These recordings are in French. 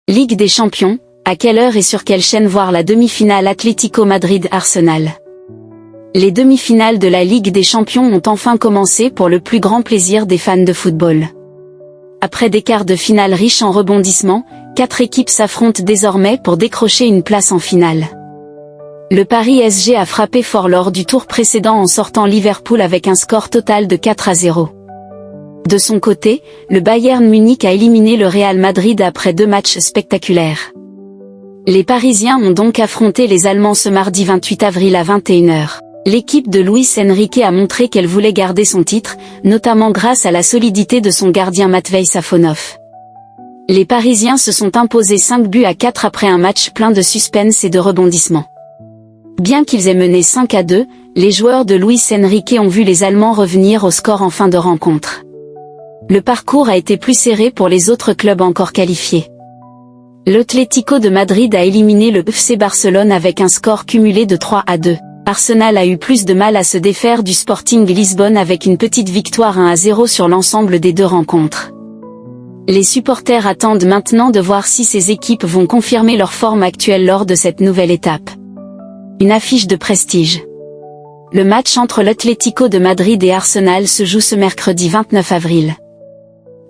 Ligue des Champions, à quelle heure et sur quelle chaîne voir la demi-finale Atlético Madrid-Arsenal? Les demi-finales de la Ligue des Champions ont enfin commencé pour le plus grand plaisir des fans de football. Après des quarts de finale riches en rebondissements, 4 équipes s'affrontent désormais pour décrocher une place en finale. Le Paris SG a frappé fort lors du tour précédent en sortant Liverpool avec un score total de 4-0. De son côté, le Bayern Munich a éliminé le Real Madrid après 2 matchs spectaculaires. Les Parisiens ont donc affronté les Allemands ce mardi 28 avril à 21h. L'équipe de Luis Enrique a montré qu'elle voulait garder son titre, notamment grâce à la solidité de son gardien Matvei Safonov. Les Parisiens se sont imposés 5-4 après un match plein de suspense et de rebondissements. Bien qu'ils aient mené 5-2, les joueurs de Luis Enrique ont vu les Allemands revenir au score en fin de rencontre. Le parcours a été plus serré pour les autres clubs encore qualifiés. L'Atlético de Madrid a éliminé le FC Barcelone avec un score cumulé de 3-2. Arsenal a eu plus de mal à se défaire du Sporting Lisbonne avec une petite victoire 1-0 sur l'ensemble des 2 rencontres. Les supporters attendent maintenant de voir si ces équipes vont confirmer leur forme actuelle lors de cette nouvelle étape. Une affiche de prestige. Le match entre l'Atlético de Madrid et Arsenal se joue ce mercredi 29 avril.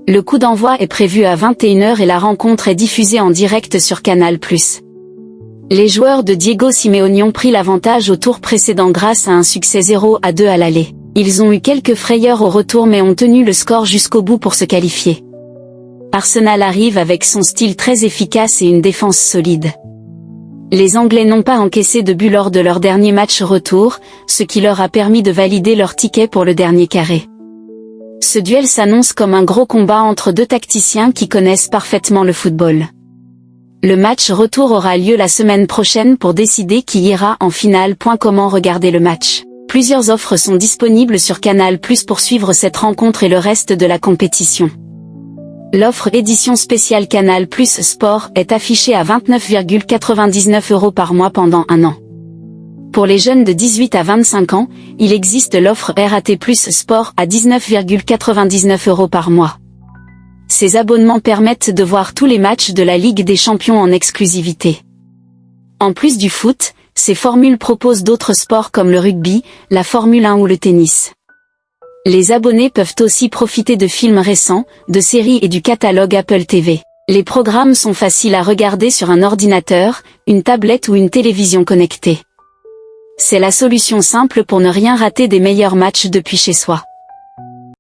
Le coup d'envoi est prévu à 21h et la rencontre est diffusée en direct sur Canal+. Les joueurs de Diego Simeone ont pris l'avantage au tour précédent grâce à un succès 0-2 à l'aller. Ils ont eu quelques frayeurs au retour mais ont tenu le score jusqu'au bout pour se qualifier. Arsenal arrive avec son style très efficace et une défense solide. Les Anglais n'ont pas encaissé de but lors de leur dernier match retour, ce qui leur a permis de valider leur ticket pour le dernier carré. Ce duel s'annonce comme un gros combat entre 2 tacticiens qui connaissent parfaitement le football. Le match retour aura lieu la semaine prochaine pour décider qui ira en finale. Comment regarder le match? Plusieurs offres sont disponibles sur Canal+ pour suivre cette rencontre et le reste de la compétition. L'offre édition spéciale Canal+ Sport est affichée à 29,99 € par mois pendant 1 an. Pour les jeunes de 18 à 25 ans, il existe l'offre RAT+ Sport à 19,99 € par mois. Ces abonnements permettent de voir tous les matchs de la Ligue des Champions en exclusivité. En plus du foot, ces formules proposent d'autres sports comme le rugby, la Formule 1 ou le tennis. Les abonnés peuvent aussi profiter de films récents, de séries et du catalogue Apple TV. Les programmes sont faciles à regarder sur un ordinateur, une tablette ou une télévision connectée. C'est la solution simple pour ne rien rater des meilleurs matchs depuis chez soi.